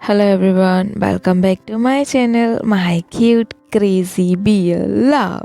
Hello everyone, welcome back to my channel, my cute crazy beer love.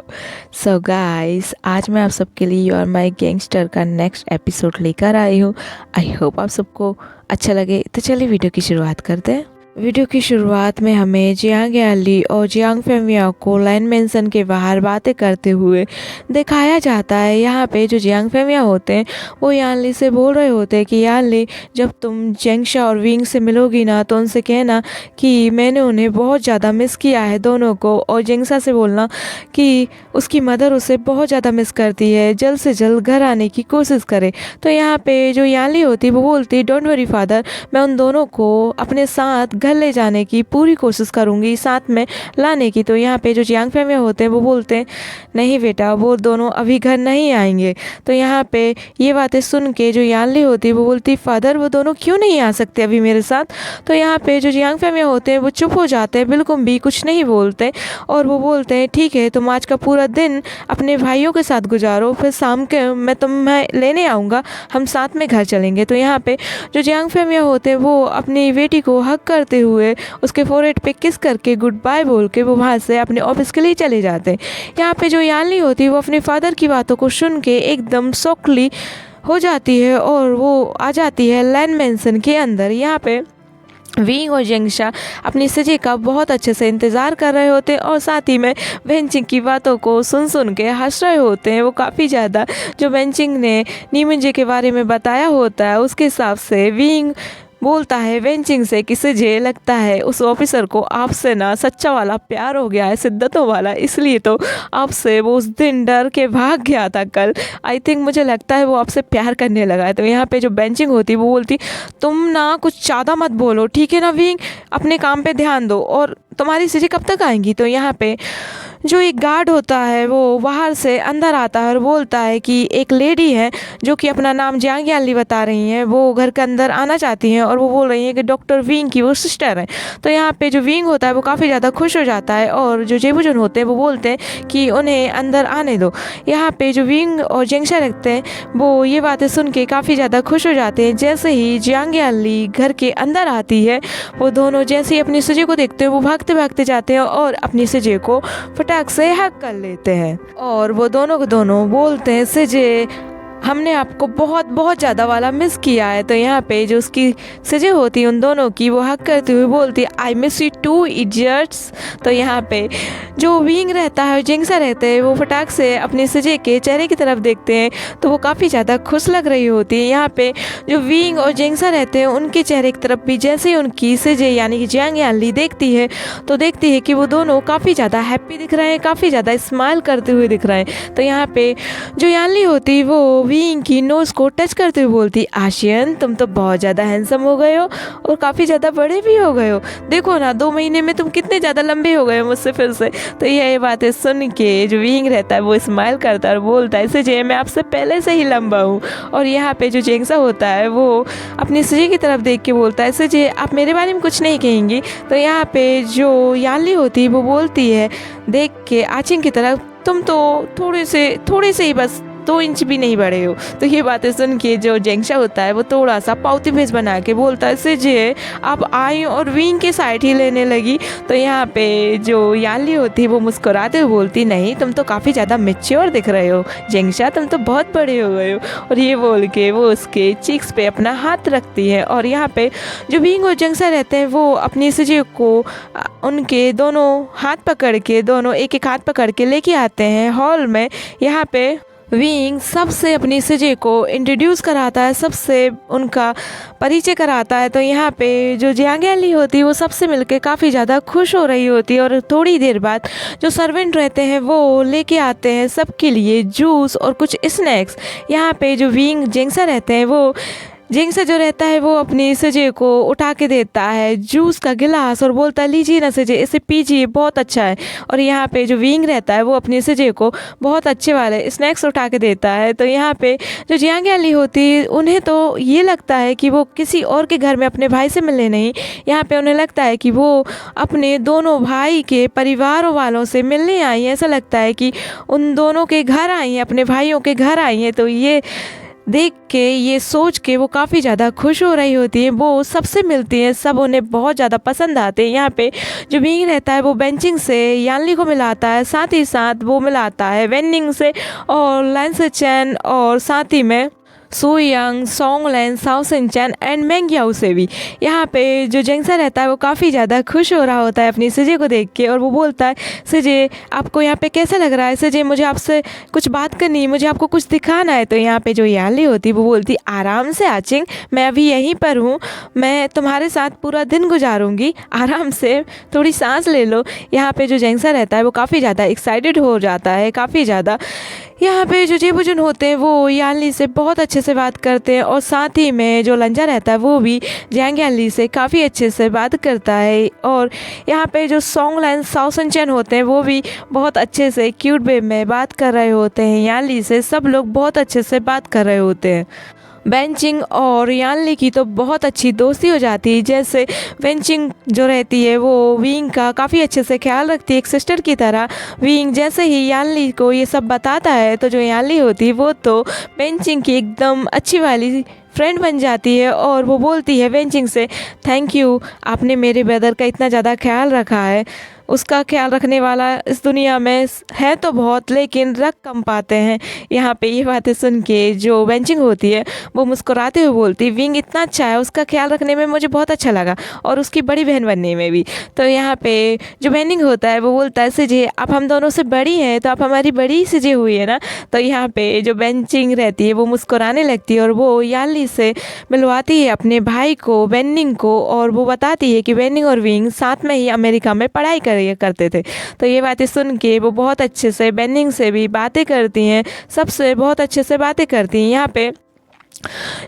So guys, आज मैं आप सबके लिए यू आर माई गैंगस्टर का नेक्स्ट एपिसोड लेकर आई हूँ। आई होप आप सबको अच्छा लगे। तो चलिए वीडियो की शुरुआत करते हैं। वीडियो की शुरुआत में हमें जियांग याली और जियांग फेमिया को लाइन मेंशन के बाहर बातें करते हुए दिखाया जाता है। यहाँ पे जो जियांग फेमिया होते हैं वो यानली से बोल रहे होते हैं कि यानली, जब तुम जेंगशा और विंग से मिलोगी ना तो उनसे कहना कि मैंने उन्हें बहुत ज़्यादा मिस किया है दोनों को, और जेंगशा से बोलना कि उसकी मदर उसे बहुत ज़्यादा मिस करती है, जल्द से जल्द घर आने की कोशिश करे। तो यहाँ पे जो यानली होती वो बोलती, डोंट वरी फादर, मैं उन दोनों को अपने साथ घर ले जाने की पूरी कोशिश करूँगी, साथ में लाने की। तो यहाँ पे जो जियांग फेमिया होते हैं वो बोलते हैं, नहीं बेटा, वो दोनों अभी घर नहीं आएंगे। तो यहाँ पे ये बातें सुन के जो यानली होती है वो बोलती, फादर वो दोनों क्यों नहीं आ सकते अभी मेरे साथ। तो यहाँ पे जो जियांग फेमिया होते हैं वो चुप हो जाते हैं, बिल्कुल भी कुछ नहीं बोलते, और वो बोलते हैं ठीक है, तुम आज का पूरा दिन अपने भाइयों के साथ गुजारो, फिर शाम के मैं तुम्हें लेने आऊँगा, हम साथ में घर चलेंगे। तो यहाँ पे जो जियांग फेमिया होते हैं वो अपनी बेटी को हक करते हुए उसके फोरहेड पे किस करके गुड बाय बोल के वो वहाँ से अपने ऑफिस के लिए चले जाते हैं। यहाँ पे जो यानली होती है वो अपने फादर की बातों को सुन के एकदम शॉकली हो जाती है और वो आ जाती है लैंड मेंशन के अंदर। यहाँ पे विंग और जेंगशा अपनी सजे का बहुत अच्छे से इंतज़ार कर रहे होते हैं और साथ ही में वेंचिंग की बातों को सुन सुन के हंस रहे होते हैं। वो काफ़ी ज़्यादा जो वेंचिंग ने नीमिंजे के बारे में बताया होता है उसके हिसाब से विंग बोलता है वेंचिंग से कि मुझे लगता है उस ऑफिसर को आपसे ना सच्चा वाला प्यार हो गया है, शिद्दतों वाला, इसलिए तो आपसे वो उस दिन डर के भाग गया था कल। आई थिंक मुझे लगता है वो आपसे प्यार करने लगा है। तो यहाँ पे जो बेंचिंग होती वो बोलती, तुम ना कुछ ज़्यादा मत बोलो, ठीक है ना विंग, अपने काम पे ध्यान दो, और तुम्हारी चीज़ें कब तक आएंगी। तो यहाँ पे जो एक गार्ड होता है वो बाहर से अंदर आता है और बोलता है कि एक लेडी है जो कि अपना नाम जियांग यानली बता रही हैं, वो घर के अंदर आना चाहती हैं, और वो बोल रही हैं कि डॉक्टर विंग की वो सिस्टर है। तो यहाँ पे जो विंग होता है वो काफ़ी ज़्यादा खुश हो जाता है, और जो जेबुजन होते हैं वो बोलते हैं कि उन्हें अंदर आने दो। यहाँ पे जो विंग और जेंगशा रखते हैं वो ये बातें सुन के काफ़ी ज़्यादा खुश हो जाते हैं। जैसे ही जियांग यानली घर के अंदर आती है, वो दोनों जैसे ही अपनी सजे को देखते हैं वो भागते भागते जाते हैं और अपनी सजे को फटाक से हक कर लेते हैं, और वो दोनों को दोनों बोलते हैं, सजे हमने आपको बहुत बहुत ज़्यादा वाला मिस किया है। तो यहाँ पे जो उसकी सजे होती है उन दोनों की वो हक करते हुए बोलती है, I miss you two idiots. तो यहाँ पे जो विंग रहता है, जेंगशा रहते हैं, वो फटाक से अपने सजे के चेहरे की तरफ देखते हैं तो वो काफ़ी ज़्यादा खुश लग रही होती है। यहाँ पे जो विंग और जेंगशा रहते हैं उनके चेहरे की तरफ भी जैसे ही उनकी सजे यानी कि जियांग यानली देखती है तो देखती है कि वो दोनों काफ़ी ज़्यादा हैप्पी दिख रहे हैं, काफ़ी ज़्यादा स्माइल करते हुए दिख रहे हैं। तो यहाँ पे जो यानली होती वो विंग की नोज़ को टच करते हुए बोलती, आशियन तुम तो बहुत ज़्यादा हैंडसम हो गए हो और काफ़ी ज़्यादा बड़े भी हो गए हो, देखो ना 2 महीने में तुम कितने ज़्यादा लंबे हो गए हो मुझसे फिर से। तो ये बातें सुन के जो विंग रहता है वो स्माइल करता है और बोलता है, सजे मैं आपसे पहले से ही लंबा हूँ। और यहाँ पे जो जेंगशा होता है वो अपनी सजे की तरफ देख के बोलता है, सजे आप मेरे बारे में कुछ नहीं कहेंगी। तो यहाँ पे जो यानली होती है वो बोलती है देख के आचिंग की तरफ, तुम तो थोड़े से ही बस 2 इंच भी नहीं बड़े हो। तो ये बातें सुन के जो जेंगशा होता है वो थोड़ा सा पाउती फेस बना के बोलता है, सजे आप आई और विंग के साइड ही लेने लगी। तो यहाँ पे जो यानली होती है वो मुस्कुराते हुए बोलती, नहीं तुम तो काफ़ी ज़्यादा मैच्योर दिख रहे हो जेंगशा, तुम तो बहुत बड़े हो गए हो। और ये बोल के वो उसके चीक्स पे अपना हाथ रखती है, और यहाँ पे जो विंग और जेंगशा रहते हैं वो अपनी सजे को उनके दोनों हाथ पकड़ के, दोनों एक एक हाथ पकड़ के लेके आते हैं हॉल में। यहाँ पे विंग सबसे अपनी सजे को इंट्रोड्यूस कराता है, सबसे उनका परिचय कराता है। तो यहाँ पे जो जियांग यानली होती है वो सबसे मिलके काफ़ी ज़्यादा खुश हो रही होती है, और थोड़ी देर बाद जो सर्वेंट रहते हैं वो लेके आते हैं सबके लिए जूस और कुछ स्नैक्स। यहाँ पे जो विंग जेंगशा रहते हैं वो जेंगशा जो रहता है वो अपनी सजे को उठा के देता है जूस का गिलास और बोलता है, लीजिए ना सजे, इसे पीजिए, बहुत अच्छा है। और यहाँ पे जो विंग रहता है वो अपनी सजे को बहुत अच्छे वाले स्नैक्स उठा के देता है। तो यहाँ पे जो जियांग यानली होती है उन्हें तो ये लगता है कि वो किसी और के घर में अपने भाई से मिलने नहीं, यहाँ पे उन्हें लगता है कि वो अपने दोनों भाई के परिवार वालों से मिलने आई हैं। ऐसा लगता है कि उन दोनों के घर आई हैं, अपने भाइयों के घर आई हैं। तो ये देख के, ये सोच के वो काफ़ी ज़्यादा खुश हो रही होती है। वो सबसे मिलती हैं, सब उन्हें बहुत ज़्यादा पसंद आते हैं। यहाँ पे जो विंग रहता है वो बेंचिंग से यानली को मिलाता है, साथ ही साथ वो मिलाता है वेनिंग से और लैंस चैन और साथ ही में सो यंग, सोंगलैन, साओ सिंचैन एंड मेंग याओ से भी। यहाँ पे जो जेंगसा रहता है वो काफ़ी ज़्यादा खुश हो रहा होता है अपनी सजे को देख के, और वो बोलता है, सजे आपको यहाँ पे कैसा लग रहा है? सजे मुझे आपसे कुछ बात करनी है, मुझे आपको कुछ दिखाना है। तो यहाँ पे जो याली होती वो बोलती, आराम से आचिंग, मैं अभी यहीं पर हूँ, मैं तुम्हारे साथ पूरा दिन गुजारूंगी, आराम से थोड़ी सांस ले लो। यहाँ पे जो जेंगसा रहता है वो काफ़ी ज़्यादा एक्साइटेड हो जाता है, काफ़ी ज़्यादा। यहाँ पे जो जेबुजुन होते हैं वो यानली से बहुत अच्छे से बात करते हैं, और साथ ही में जो लंजा रहता है वो भी जैंग यानली से काफ़ी अच्छे से बात करता है। और यहाँ पे जो सोंगलैन, साओ सिंचैन होते हैं वो भी बहुत अच्छे से क्यूट वे में बात कर रहे होते हैं यानली से। सब लोग बहुत अच्छे से बात कर रहे होते हैं। बेंचिंग और यानली की तो बहुत अच्छी दोस्ती हो जाती है। जैसे बेंचिंग जो रहती है वो विंग का काफ़ी अच्छे से ख्याल रखती है, एक सिस्टर की तरह। विंग जैसे ही यानली को ये सब बताता है तो जो यानली होती है वो तो बेंचिंग की एकदम अच्छी वाली फ्रेंड बन जाती है, और वो बोलती है बेंचिंग से, थैंक यू, आपने मेरे ब्रदर का इतना ज़्यादा ख्याल रखा है। उसका ख्याल रखने वाला इस दुनिया में है तो बहुत, लेकिन रख कम पाते हैं। यहाँ पे ये बातें सुन के जो बेंचिंग होती है वो मुस्कुराते हुए बोलती, विंग इतना अच्छा है, उसका ख्याल रखने में मुझे बहुत अच्छा लगा, और उसकी बड़ी बहन बनने में भी। तो यहाँ पे जो बेनिंग होता है वो बोलता है, सिजे आप हम दोनों से बड़ी हैं, तो आप हमारी बड़ी सिजे हुई है ना। तो यहाँ पे जो बेंचिंग रहती है वो मुस्कुराने लगती है, और वो यानली से मिलवाती है अपने भाई को, बेनिंग को, और वो बताती है कि बेनिंग और विंग साथ में ही अमेरिका में पढ़ाई करते थे। तो ये बातें सुन के वो बहुत अच्छे से बेनिंग से भी बातें करती हैं, सबसे बहुत अच्छे से बातें करती हैं। यहाँ पे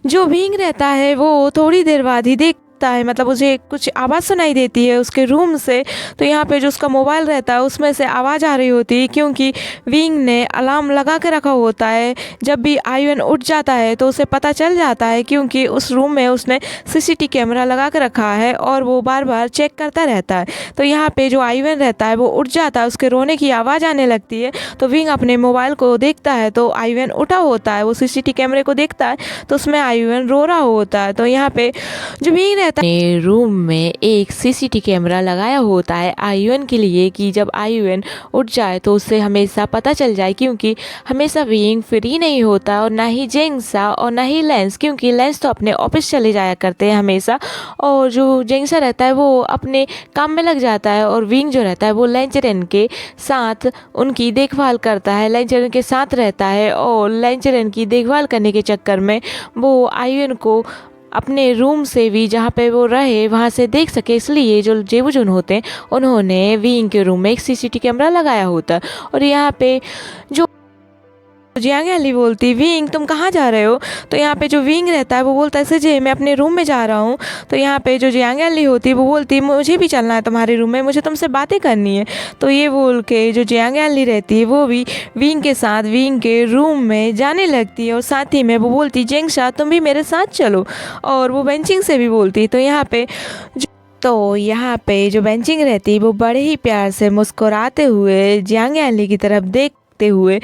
जो विंग रहता है वो थोड़ी देर बाद ही देखता है, मतलब उसे कुछ आवाज़ सुनाई देती है उसके रूम से। तो यहाँ पे जो उसका मोबाइल रहता है उसमें से आवाज़ आ रही होती है, क्योंकि विंग ने अलार्म लगा के रखा होता है। जब भी आयुन उठ जाता है तो उसे पता चल जाता है, क्योंकि उस रूम में उसने सीसीटीवी कैमरा लगा के रखा है और वो बार बार चेक करता रहता है। तो यहाँ पे जो आयुन रहता है वो उठ जाता है, उसके रोने की आवाज़ आने लगती है। तो विंग अपने मोबाइल को देखता है तो आयुन उठा होता है, वो सीसीटीवी कैमरे को देखता है तो उसमें आयुन रो रहा होता है। तो यहाँ पे जो विंग अपने रूम में एक सीसीटीवी कैमरा लगाया होता है आयुन के लिए, कि जब आयुन उठ जाए तो उसे हमेशा पता चल जाए, क्योंकि हमेशा विंग फ्री नहीं होता, और ना ही जेंगसा और ना ही लेंस, क्योंकि लेंस तो अपने ऑफिस चले जाया करते हैं हमेशा, और जो जेंगसा रहता है वो अपने काम में लग जाता है, और विंग जो रहता है वो लेंचरेन के साथ उनकी देखभाल करता है, लेंचरेन के साथ रहता है, और लेंचरेन की देखभाल करने के चक्कर में वो आयुन को अपने रूम से भी, जहाँ पे वो रहे वहाँ से देख सके, इसलिए जो जेबुजुन होते हैं उन्होंने विंग के रूम में एक सीसीटीवी कैमरा लगाया होता है। और यहाँ पे जो जियांग यानली बोलती, विंग तुम कहाँ जा रहे हो? तो यहाँ पे जो विंग रहता है वो बोलता है, सिजे मैं अपने रूम में जा रहा हूँ। तो यहाँ पे जो जियांग यानली होती है वो बोलती, मुझे भी चलना है तुम्हारे रूम में, मुझे तुमसे बातें करनी है। तो ये बोल के जो जियांग यानली रहती है वो भी विंग के साथ विंग के रूम में जाने लगती है, और साथ ही में वो बोलती, जेंगसा तुम भी मेरे साथ चलो, और वो बेंचिंग से भी बोलती। तो यहाँ पे जो बेंचिंग रहती है वो बड़े ही प्यार से मुस्कुराते हुए जियांग यानली की तरफ देखते हुए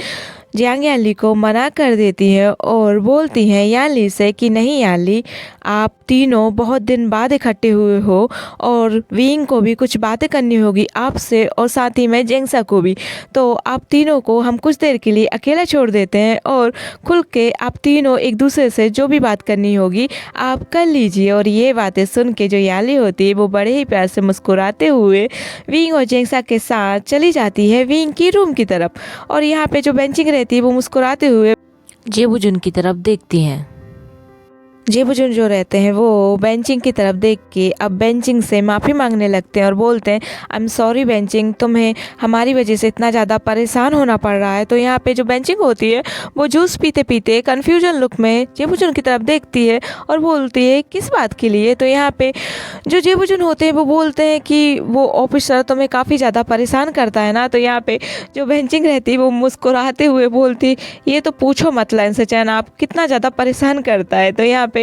जियांग यानली को मना कर देती है, और बोलती हैं यानली से कि नहीं यानली, आप तीनों बहुत दिन बाद इकट्ठे हुए हो, और विंग को भी कुछ बातें करनी होगी आपसे, और साथ ही में जेंगसा को भी। तो आप तीनों को हम कुछ देर के लिए अकेला छोड़ देते हैं, और खुल के आप तीनों एक दूसरे से जो भी बात करनी होगी आप कर लीजिए। और ये बातें सुन के जो यानली होती है वो बड़े ही प्यार से मुस्कुराते हुए विंग और जेंगसा के साथ चली जाती है विंग की रूम की तरफ। और यहाँ पे जो बेंचिंग रहती है वो मुस्कुराते हुए जेबुजुन की तरफ देखती हैं। जेबुजुन जो रहते हैं वो बेंचिंग की तरफ देख के अब बेंचिंग से माफ़ी मांगने लगते हैं, और बोलते हैं, आई एम सॉरी बेंचिंग, तुम्हें हमारी वजह से इतना ज़्यादा परेशान होना पड़ रहा है। तो यहाँ पे जो बेंचिंग होती है वो जूस पीते पीते कन्फ्यूजन लुक में जेबुजुन की तरफ देखती है और बोलती है, किस बात के लिए? तो यहाँ पे जो जेबुजुन होते हैं वो बोलते हैं कि वो ऑफिसर तुम्हें काफ़ी ज़्यादा परेशान करता है ना। तो यहाँ पे जो बेंचिंग रहती है वो मुस्कुराते हुए बोलती, ये तो पूछो मत लेंस चैन, आप कितना ज़्यादा परेशान करता है। तो यहाँ पे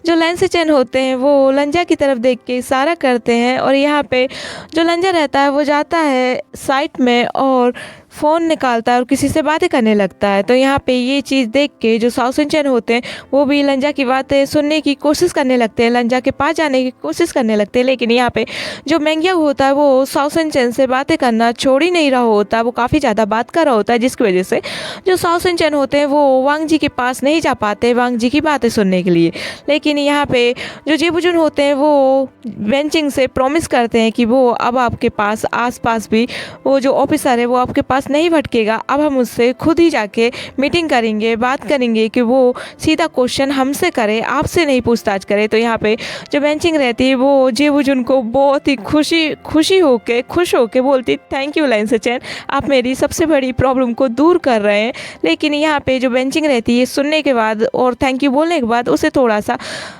जो लेंस चैन होते हैं वो लंजा की तरफ देख के इशारा करते हैं, और यहाँ पे जो लंजा रहता है वो जाता है साइट में और फ़ोन निकालता है और किसी से बातें करने लगता है। तो यहाँ पे ये चीज़ देख के जो साओ शिनचैन होते हैं वो भी लंजा की बातें सुनने की कोशिश करने लगते हैं, लंजा के पास जाने की कोशिश करने लगते हैं। लेकिन यहाँ पे जो मेंग्या होता है वो साओ शिनचैन से बातें करना छोड़ ही नहीं रहा होता, वो काफ़ी ज़्यादा बात कर रहा होता है, जिसकी वजह से जो साओ शिनचैन होते हैं वो वांग जी के पास नहीं जा पाते वांग जी की बातें सुनने के लिए। लेकिन यहाँ पे जो जेबुजुन होते हैं वो वेंचिंग से प्रॉमिस करते हैं कि वो अब आपके पास आसपास भी वो जो ऑफिसर है वो आपके पास नहीं भटकेगा, अब हम उससे खुद ही जाके मीटिंग करेंगे, बात करेंगे कि वो सीधा क्वेश्चन हमसे करे, आपसे नहीं पूछताछ करे। तो यहाँ पे जो बेंचिंग रहती है वो जेबुजुन को बहुत ही खुश होके बोलती थैंक यू लाइन सचैन, आप मेरी सबसे बड़ी प्रॉब्लम को दूर कर रहे हैं। लेकिन यहाँ पे जो बेंचिंग रहती है सुनने के बाद और थैंक यू बोलने के बाद उसे थोड़ा सा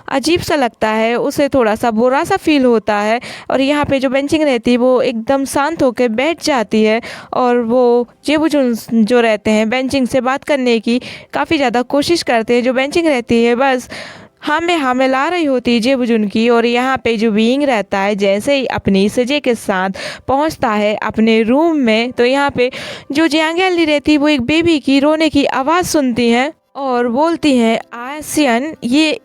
अजीब सा लगता है, उसे थोड़ा सा बुरा सा फील होता है। और यहाँ पे जो बेंचिंग रहती है वो एकदम शांत होकर बैठ जाती है और वो जेबुजुन जो रहते हैं बेंचिंग से बात करने की काफ़ी ज़्यादा कोशिश करते हैं। जो बेंचिंग रहती है बस हाँ में ला रही होती है जेबुजुन की। और यहाँ पे जो बीइंग रहता है जैसे ही अपनी सजे के साथ पहुँचता है अपने रूम में, तो यहाँ पे जो जियांगली रहती है वो एक बेबी की रोने की आवाज़ सुनती है और बोलती हैं आसियन ये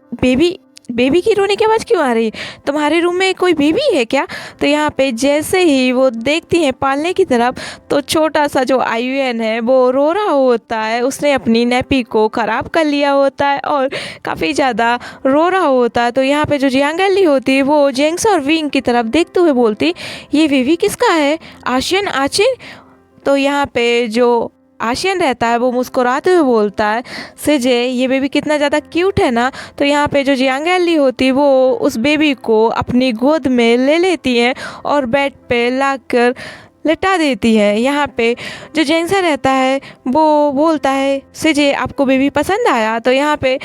बेबी की रोने की आवाज़ क्यों आ रही है, तुम्हारे रूम में कोई बेबी है क्या। तो यहाँ पे जैसे ही वो देखती हैं पालने की तरफ तो छोटा सा जो आयुएन है वो रो रहा होता है, उसने अपनी नैपी को ख़राब कर लिया होता है और काफ़ी ज़्यादा रो रहा होता है। तो यहाँ पे जो जियांगली होती है वो जेंग्स और विंग की तरफ देखते हुए बोलती ये बेबी किसका है, आशियन आचिन। तो यहाँ पे जो आशियन रहता है वो मुस्कुराते हुए बोलता है सिजे ये बेबी कितना ज़्यादा क्यूट है ना। तो यहाँ पे जो जियांगली होती है वो उस बेबी को अपनी गोद में ले लेती है और बेड पे लाकर लिटा देती है। यहाँ पे जो जेंग्सा रहता है वो बोलता है सिजे आपको बेबी पसंद आया। तो यहाँ पे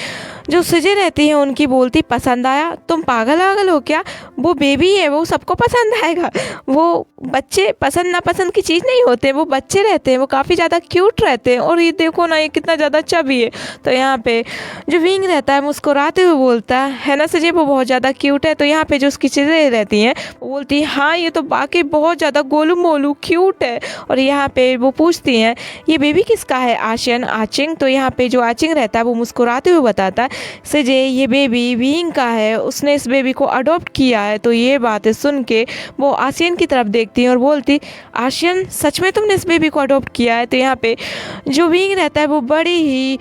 जो सिजे रहती है उनकी बोलती पसंद आया, तुम पागल हो क्या, वो बेबी है वो सबको पसंद आएगा, वो बच्चे पसंद नापसंद की चीज़ नहीं होते, वो बच्चे रहते हैं, वो काफ़ी ज़्यादा क्यूट रहते हैं और ये देखो ना ये कितना ज़्यादा चबी है। तो यहाँ पे जो विंग रहता है मुस्कुराते हुए बोलता है ना सिजे वो बहुत ज़्यादा क्यूट है। तो यहाँ पे जो उसकी चीज़ें रहती हैं वो बोलती है हाँ ये तो बाकी बहुत ज़्यादा गोलू मोलू क्यूट है। और यहाँ पे वो पूछती हैं ये बेबी किसका है आशियन आचिंग। तो यहाँ पे जो आचिंग रहता है वो मुस्कुराते हुए बताता है सिजे ये बेबी विंग का है, उसने इस बेबी को अडॉप्ट किया है। तो ये बातें सुन के वो आशियन की तरफ देखती है और बोलती आशियन सच में तुमने इस बेबी को अडॉप्ट किया है। तो यहाँ पे जो विंग रहता है वो बड़ी ही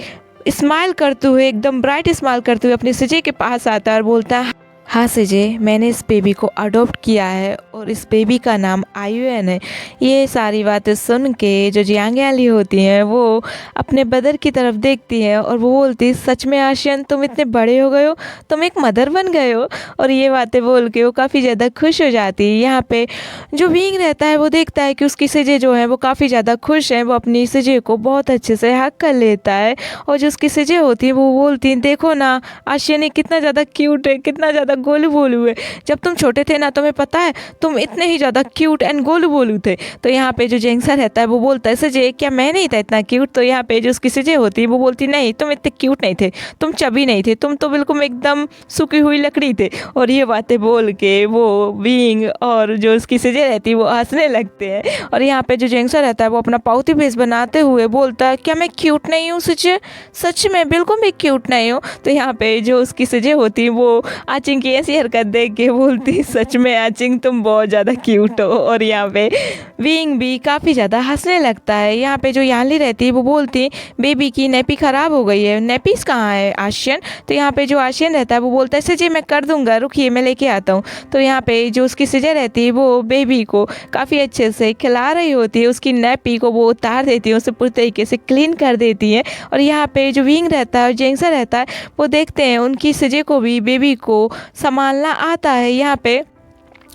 स्माइल करते हुए एकदम ब्राइट स्माइल करते हुए अपने सिजे के पास आता है और बोलता है हाँ सिजे मैंने इस बेबी को अडॉप्ट किया है और इस बेबी का नाम आयुएन है। ये सारी बातें सुन के जो जियांगली होती हैं वो अपने मदर की तरफ देखती है और वो बोलती सच में आशियन तुम इतने बड़े हो गए हो, तुम एक मदर बन गए हो। और ये बातें बोल के वो काफ़ी ज़्यादा खुश हो जाती है। यहाँ पे जो विंग रहता है वो देखता है कि उसकी सिजे जो है वो काफ़ी ज़्यादा खुश है, वो अपनी सिजे को बहुत अच्छे से हक कर लेता है। और जो उसकी सिजे होती है वो बोलती है देखो ना आशियन कितना ज़्यादा क्यूट है, कितना ज़्यादा गोलू बोलू है, जब तुम छोटे थे ना तुम्हें पता है तुम इतने ही ज़्यादा क्यूट एंड गोलू बोलू थे। तो यहाँ पे जो जेंग्सा रहता है वो बोलता है सिजे क्या मैं नहीं था इतना क्यूट। तो यहाँ पे जो उसकी सिजे होती है वो बोलती नहीं तुम इतने क्यूट नहीं थे, तुम चबी नहीं थे, तुम तो बिल्कुल एकदम सूखी हुई लकड़ी थे। और ये बातें बोल के वो विंग और जो उसकी सिजे रहती है वो हंसने लगते हैं। और यहाँ पे जो जेंग्सा रहता है वो अपना पाउती फेस बनाते हुए बोलता है क्या मैं क्यूट नहीं हूँ सिजे, सच में बिल्कुल भी क्यूट नहीं हूँ। तो यहाँ पे जो उसकी सिजे होती है वो आचिंग की ऐसी हरकत देख के बोलती सच में आचिंग तुम बहुत ज़्यादा क्यूट हो। और यहाँ पे विंग भी काफ़ी ज़्यादा हंसने लगता है। यहाँ पे जो यानली रहती है वो बोलती बेबी की नेपी ख़राब हो गई है, नेपीस कहाँ है आशियन। तो यहाँ पे जो आशियन रहता है वो बोलता है सिजे मैं कर दूंगा, रुकिए मैं लेके आता हूँ। तो यहाँ पे जो उसकी सिजे रहती है वो बेबी को काफ़ी अच्छे से खिला रही होती है, उसकी नेपी को वो उतार देती है, उसे पूरी तरीके से क्लीन कर देती है। और यहाँ पे जो विंग रहता है और जेंग्सा रहता है वो देखते हैं उनकी सिजे को भी बेबी को संभालना आता है। यहाँ पे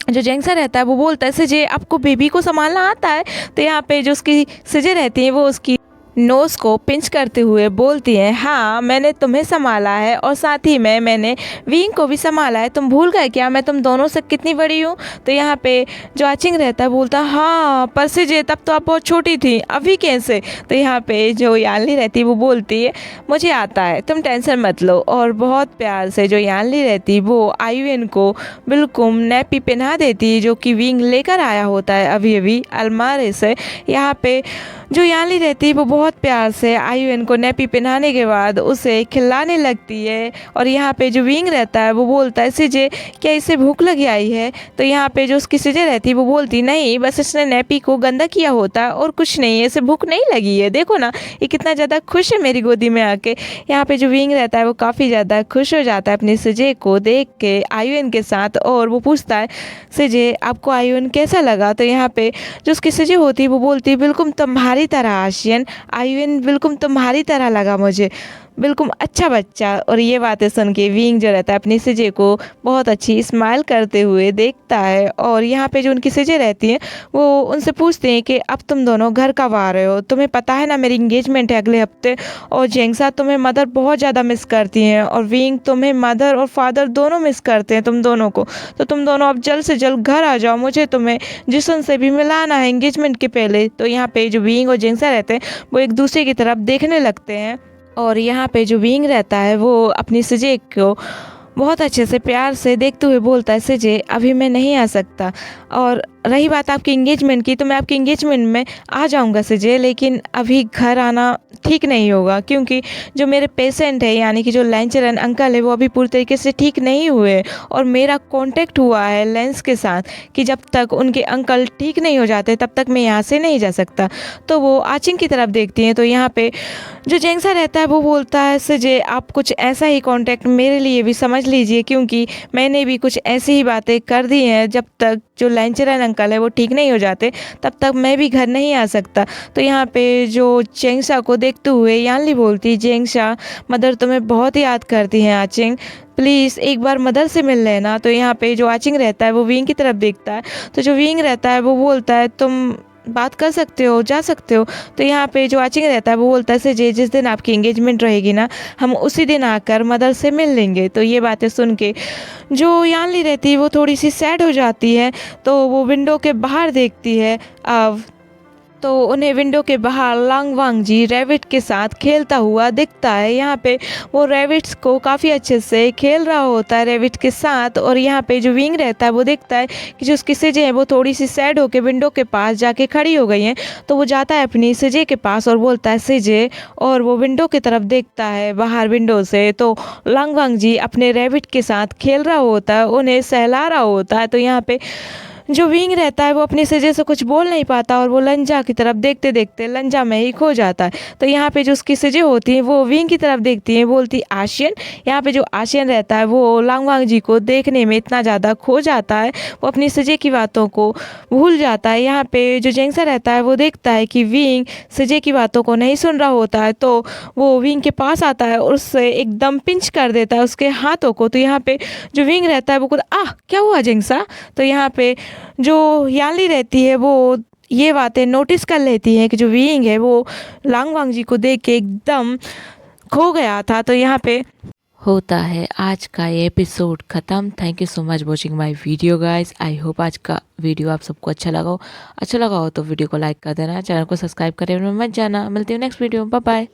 जो जेंग्सा रहता है वो बोलता है सिजे आपको बेबी को संभालना आता है। तो यहाँ पे जो उसकी सिजे रहती है वो उसकी नोज़ को पिंच करते हुए बोलती है हाँ मैंने तुम्हें संभाला है और साथ ही में मैंने विंग को भी संभाला है, तुम भूल गए क्या मैं तुम दोनों से कितनी बड़ी हूँ। तो यहाँ पे जो आचिंग रहता है बोलता है हाँ पर सिजे तब तो आप बहुत छोटी थी, अभी कैसे। तो यहाँ पे जो यानली रहती है वो बोलती है मुझे आता है तुम टेंशन मत लो। और बहुत प्यार से जो यानली रहती है वो आयुएन को बिल्कुल नैपी पहना देती है जो कि विंग लेकर आया होता है अभी अभी अलमारी से। यहाँ पे जो यानली रहती है वो बहुत प्यार से आयुन को नेपी पहनाने के बाद उसे खिलाने लगती है। और यहाँ पे जो विंग रहता है वो बोलता है सिजे क्या इसे भूख लगी आई है। तो यहाँ पे जो उसकी सिजे रहती है वो बोलती नहीं, बस इसने नेपी को गंदा किया होता है और कुछ नहीं है, इसे भूख नहीं लगी है, देखो ना ये कितना ज़्यादा खुश है मेरी गोदी में आके। यहाँ पे जो विंग रहता है वो काफ़ी ज़्यादा खुश हो जाता है अपनी सिजे को देख के आयुन के साथ, और वो पूछता है सिजे आपको आयुन कैसा लगा। तो यहाँ पे जो उसकी सिजे होती है वो बोलती है बिल्कुल तुम्हारी तरह आशियन, आयुन बिल्कुल तुम्हारी तरह लगा मुझे, बिल्कुल अच्छा बच्चा। और ये बातें सुन के विंग जो रहता है अपनी सिजे को बहुत अच्छी स्माइल करते हुए देखता है। और यहाँ पे जो उनकी सिजे रहती हैं वो उनसे पूछते हैं कि अब तुम दोनों घर कब आ रहे हो, तुम्हें पता है ना मेरी इंगेजमेंट है अगले हफ्ते, और जेंगसा तुम्हें मदर बहुत ज़्यादा मिस करती हैं, और विंग तुम्हें मदर और फादर दोनों मिस करते हैं तुम दोनों को। तो तुम दोनों अब जल्द से जल्द घर आ जाओ, मुझे तुम्हें जिसन से भी मिलाना है इंगेजमेंट के पहले। तो यहाँ पे जो विंग और जेंगसा रहते हैं वो एक दूसरे की तरफ देखने लगते हैं। और यहाँ पे जो विंग रहता है वो अपनी सिजे को बहुत अच्छे से प्यार से देखते हुए बोलता है सिजे अभी मैं नहीं आ सकता, और रही बात आपकी इंगेजमेंट की तो मैं आपकी इंगेजमेंट में आ जाऊंगा सिजे, लेकिन अभी घर आना ठीक नहीं होगा क्योंकि जो मेरे पेशेंट है यानी कि जो लेंचरन अंकल है वो अभी पूरी तरीके से ठीक नहीं हुए, और मेरा कांटेक्ट हुआ है लेंस के साथ कि जब तक उनके अंकल ठीक नहीं हो जाते तब तक मैं यहाँ से नहीं जा सकता। तो वो आचिंग की तरफ देखती हैं। तो यहाँ पे जो जेंगसा रहता है वो बोलता है सिजे आप कुछ ऐसा ही कांटेक्ट मेरे लिए भी समझ लीजिए, क्योंकि मैंने भी कुछ ऐसी ही बातें कर दी हैं, जब तक जो लेंचरन अंकल है वो ठीक नहीं हो जाते तब तक मैं भी घर नहीं आ सकता। तो यहाँ पे जो जेंगसा को देखते हुए यानली बोलती जेंगसा मदर तुम्हें बहुत याद करती हैं आचिंग, प्लीज़ एक बार मदर से मिल लेना। तो यहाँ पे जो आचिंग रहता है वो विंग की तरफ देखता है। तो जो विंग रहता है वो बोलता है तुम बात कर सकते हो, जा सकते हो। तो यहाँ पे जो आचिंग रहता है वो बोलता है सिजे जिस दिन आपकी एंगेजमेंट रहेगी ना हम उसी दिन आकर मदर से मिल लेंगे। तो ये बातें सुन के जो यानली रहती है वो थोड़ी सी सैड हो जाती है। तो वो विंडो के बाहर देखती है अब तो उन्हें विंडो के बाहर लांगवांग जी रैबिट के साथ खेलता हुआ दिखता है। यहाँ पे वो रैबिट्स को काफ़ी अच्छे से खेल रहा होता है रैबिट के साथ। और यहाँ पे जो विंग रहता है वो देखता है कि जो उसकी सिजे हैं वो थोड़ी सी सैड होकर विंडो के पास जाके खड़ी हो गई हैं। तो वो जाता है अपनी सिजे के पास और बोलता है सिजे, और वो विंडो की तरफ देखता है बाहर विंडो से। तो लांगवांग जी अपने रैबिट के साथ खेल रहा होता है, उन्हें सहला रहा होता है। तो यहाँ पे जो विंग रहता है वो अपनी सिजे से कुछ बोल नहीं पाता और वो लंजा की तरफ देखते देखते लंजा में ही खो जाता है। तो यहाँ पे जो उसकी सिजे होती हैं वो विंग की तरफ देखती हैं, बोलती आशियन। यहाँ पे जो आशियन रहता है वो लांगवांग जी को देखने में इतना ज़्यादा खो जाता है वो अपनी सिजे की बातों को भूल जाता है। यहाँ पे जो जेंगसा रहता है वो देखता है कि विंग सिजे की बातों को नहीं सुन रहा होता है, तो वो विंग के पास आता है और उससे एकदम पिंच कर देता है उसके हाथों को। तो यहाँ पे जो विंग रहता है वो खुद क्या हुआ जेंगसा। तो यहाँ पे जो यानली रहती है वो ये बातें नोटिस कर लेती है कि जो विंग है वो लांगवांग जी को देख के एकदम खो गया था। तो यहाँ पे होता है आज का ये एपिसोड ख़त्म। Thank you so much watching my video guys. I hope आज का वीडियो आप सबको अच्छा लगा हो तो वीडियो को लाइक कर देना, चैनल को सब्सक्राइब करने में मत जाना। मिलती हूँ नेक्स्ट वीडियो, बाय बाय।